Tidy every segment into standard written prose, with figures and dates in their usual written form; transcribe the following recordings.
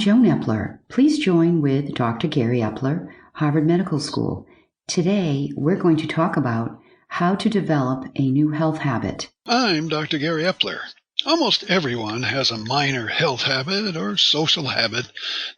Joan Epler. Please join with Dr. Gary Epler, Harvard Medical School. Today, we're going to talk about how to develop a new health habit. I'm Dr. Gary Epler. Almost everyone has a minor health habit or social habit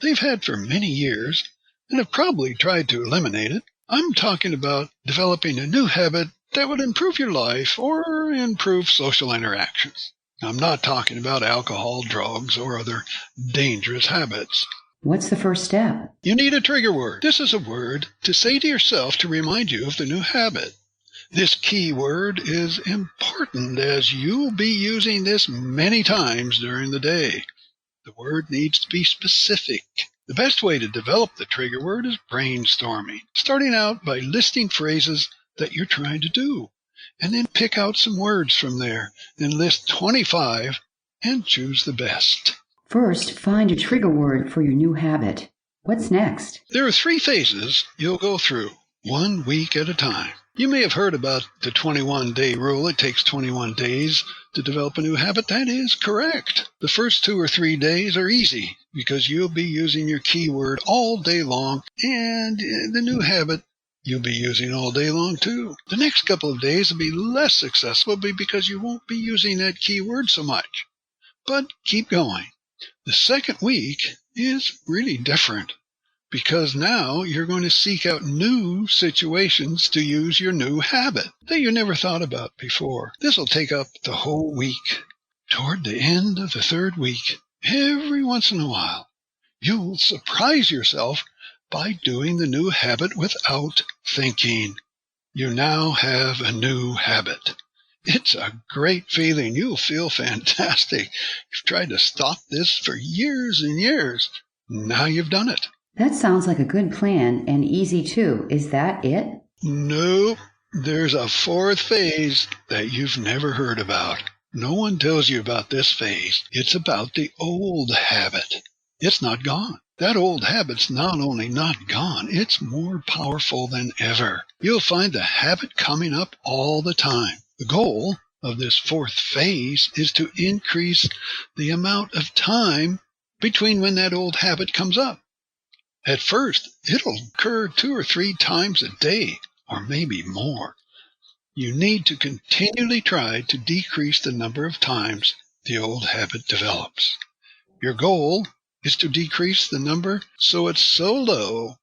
they've had for many years and have probably tried to eliminate it. I'm talking about developing a new habit that would improve your life or improve social interactions. I'm not talking about alcohol, drugs, or other dangerous habits. What's the first step? You need a trigger word. This is a word to say to yourself to remind you of the new habit. This key word is important as you'll be using this many times during the day. The word needs to be specific. The best way to develop the trigger word is brainstorming, starting out by listing phrases that you're trying to do, and then pick out some words from there and list 25 and choose the best. First, find a trigger word for your new habit. What's next? There are 3 phases you'll go through, 1 week at a time. You may have heard about the 21-day rule. It takes 21 days to develop a new habit. That is correct. The first 2 or 3 days are easy because you'll be using your keyword all day long, and the new habit you'll be using all day long too. The next couple of days will be less successful because you won't be using that keyword so much. But keep going. The second week is really different because now you're going to seek out new situations to use your new habit that you never thought about before. This will take up the whole week. Toward the end of the 3rd week, every once in a while, you'll surprise yourself by doing the new habit without thinking. You now have a new habit. It's a great feeling. You'll feel fantastic. You've tried to stop this for years and years. Now you've done it. That sounds like a good plan and easy too. Is that it? Nope. There's a 4th phase that you've never heard about. No one tells you about this phase. It's about the old habit. It's not gone. That old habit's not only not gone, it's more powerful than ever. You'll find the habit coming up all the time. The goal of this 4th phase is to increase the amount of time between when that old habit comes up. At first, it'll occur 2 or 3 times a day, or maybe more. You need to continually try to decrease the number of times the old habit develops. Your goal is to decrease the number so it's so low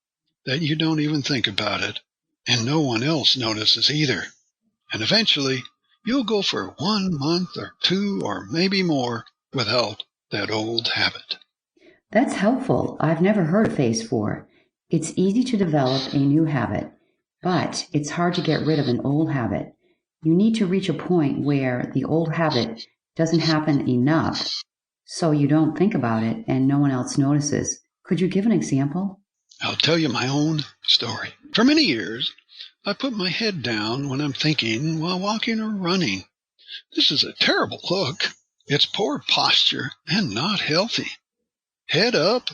that you don't even think about it, and no one else notices either. And eventually, you'll go for 1 month or 2 or maybe more without that old habit. That's helpful. I've never heard of phase 4. It's easy to develop a new habit, but it's hard to get rid of an old habit. You need to reach a point where the old habit doesn't happen enough so you don't think about it and no one else notices. Could you give an example? I'll tell you my own story. For many years, I put my head down when I'm thinking while walking or running. This is a terrible look. It's poor posture and not healthy. Head up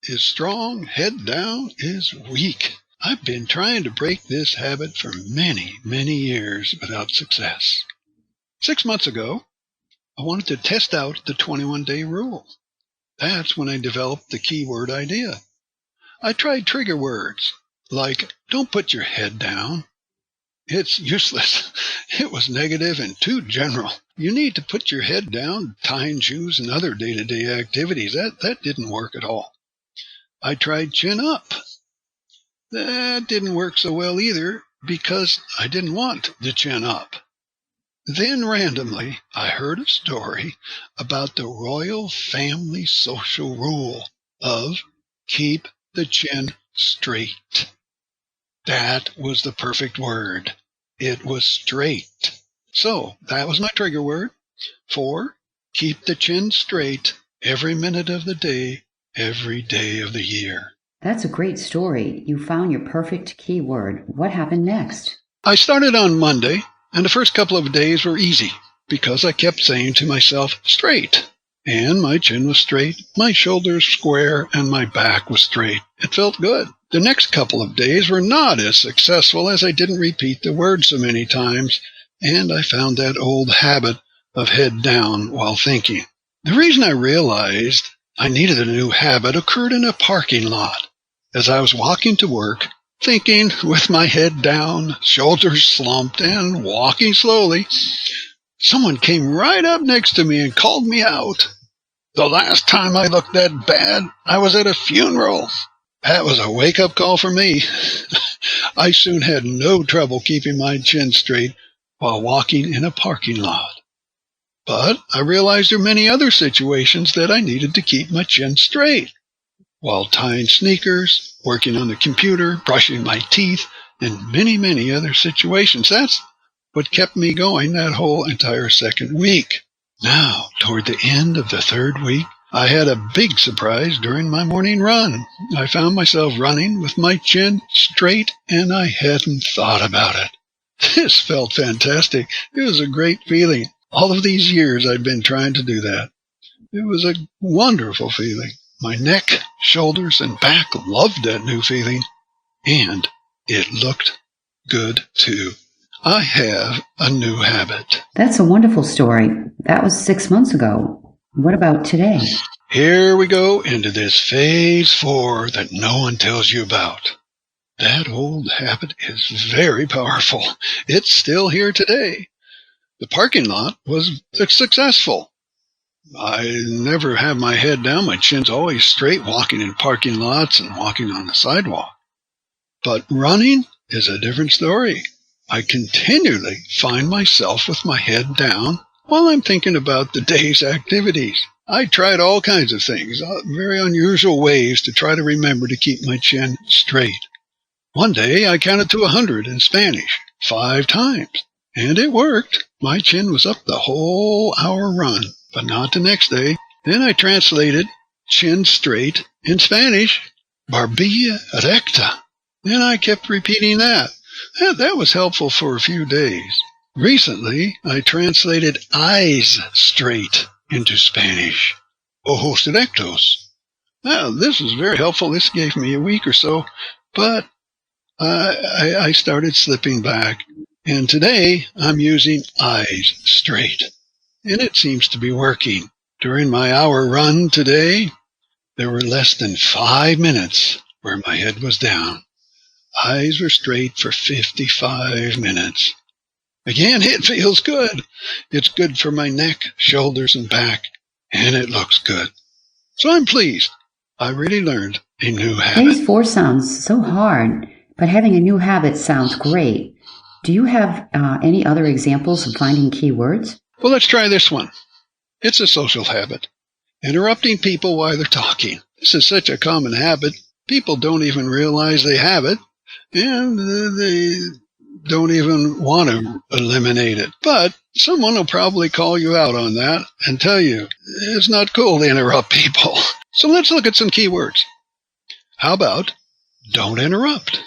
is strong, head down is weak. I've been trying to break this habit for many, many years without success. 6 months ago, I wanted to test out the 21-day rule. That's when I developed the keyword idea. I tried trigger words like, don't put your head down. It's useless. It was negative and too general. You need to put your head down, tying shoes and other day-to-day activities. That didn't work at all. I tried chin up. That didn't work so well either because I didn't want the chin up. Then randomly, I heard a story about the royal family social rule of keep the chin straight. That was the perfect word. It was straight. So that was my trigger word. 4, keep the chin straight every minute of the day, every day of the year. That's a great story. You found your perfect keyword. What happened next? I started on Monday, and the first couple of days were easy because I kept saying to myself, straight. And my chin was straight, my shoulders square, and my back was straight. It felt good. The next couple of days were not as successful as I didn't repeat the word so many times, and I found that old habit of head down while thinking. The reason I realized I needed a new habit occurred in a parking lot. As I was walking to work, thinking with my head down, shoulders slumped, and walking slowly, someone came right up next to me and called me out. The last time I looked that bad, I was at a funeral. That was a wake-up call for me. I soon had no trouble keeping my chin straight while walking in a parking lot. But I realized there are many other situations that I needed to keep my chin straight. While tying sneakers, working on the computer, brushing my teeth, and many, many other situations. That's what kept me going that whole entire second week. Now, toward the end of the third week, I had a big surprise during my morning run. I found myself running with my chin straight, and I hadn't thought about it. This felt fantastic. It was a great feeling. All of these years I'd been trying to do that. It was a wonderful feeling. My neck, shoulders, and back loved that new feeling. And it looked good, too. I have a new habit. That's a wonderful story. That was 6 months ago. What about today? Here we go into this phase 4 that no one tells you about. That old habit is very powerful. It's still here today. The parking lot was successful. I never have my head down. My chin's always straight walking in parking lots and walking on the sidewalk. But running is a different story. I continually find myself with my head down while I'm thinking about the day's activities. I tried all kinds of things, very unusual ways to try to remember to keep my chin straight. One day I counted to 100 in Spanish 5 times, and it worked. My chin was up the whole hour run, but not the next day. Then I translated chin straight in Spanish, barbilla recta. And I kept repeating that. That was helpful for a few days. Recently, I translated eyes straight into Spanish, ojos rectos. Now, this was very helpful. This gave me a week or so, but I started slipping back. And today, I'm using eyes straight. And it seems to be working. During my hour run today, there were less than 5 minutes where my head was down. Eyes were straight for 55 minutes. Again, it feels good. It's good for my neck, shoulders, and back, and it looks good. So I'm pleased. I really learned a new habit. Phase 4 sounds so hard, but having a new habit sounds great. Do you have any other examples of finding key words? Well, let's try this one. It's a social habit. Interrupting people while they're talking. This is such a common habit, people don't even realize they have it. And they don't even want to eliminate it. But someone will probably call you out on that and tell you it's not cool to interrupt people. So let's look at some keywords. How about don't interrupt?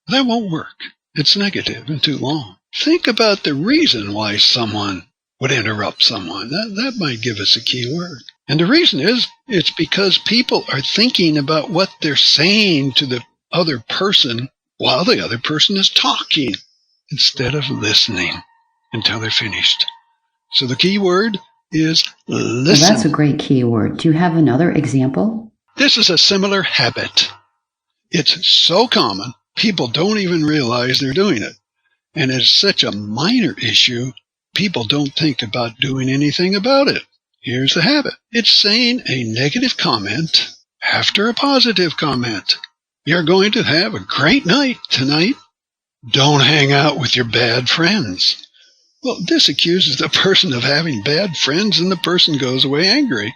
That won't work. It's negative and too long. Think about the reason why someone would interrupt someone. That might give us a keyword. And the reason is it's because people are thinking about what they're saying to the other person while the other person is talking, instead of listening until they're finished. So the key word is listen. Well, that's a great key word. Do you have another example? This is a similar habit. It's so common, people don't even realize they're doing it. And it's such a minor issue, people don't think about doing anything about it. Here's the habit. It's saying a negative comment after a positive comment. You're going to have a great night tonight. Don't hang out with your bad friends. Well, this accuses the person of having bad friends, and the person goes away angry.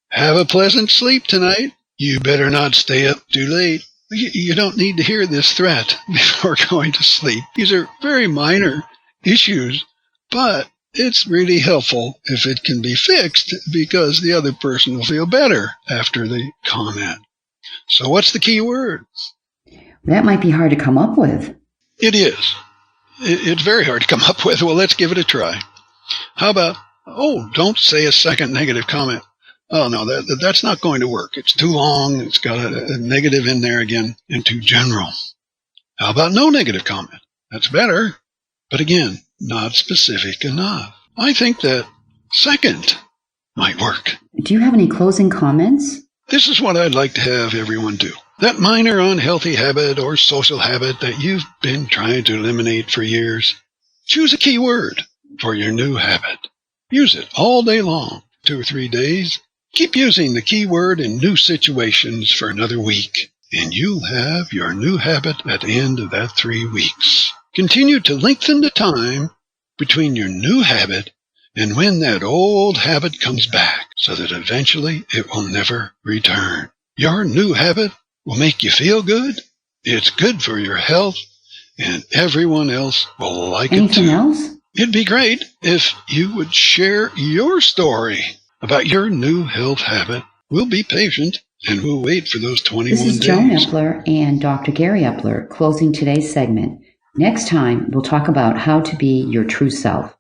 Have a pleasant sleep tonight. You better not stay up too late. You don't need to hear this threat before going to sleep. These are very minor issues, but it's really helpful if it can be fixed because the other person will feel better after the comment. So what's the key word? That might be hard to come up with. It is. It's very hard to come up with. Well, let's give it a try. How about, don't say a second negative comment. Oh, no, that's not going to work. It's too long. It's got a negative in there again and too general. How about no negative comment? That's better. But again, not specific enough. I think that second might work. Do you have any closing comments? This is what I'd like to have everyone do. That minor unhealthy habit or social habit that you've been trying to eliminate for years. Choose a key word for your new habit. Use it all day long, 2 or 3 days. Keep using the key word in new situations for another week, and you'll have your new habit at the end of that 3 weeks. Continue to lengthen the time between your new habit and when that old habit comes back, so that eventually it will never return. Your new habit will make you feel good. It's good for your health, and everyone else will like it too. Anything else? It'd be great if you would share your story about your new health habit. We'll be patient, and we'll wait for those 21 days. This is Joan Epler and Dr. Gary Epler closing today's segment. Next time, we'll talk about how to be your true self.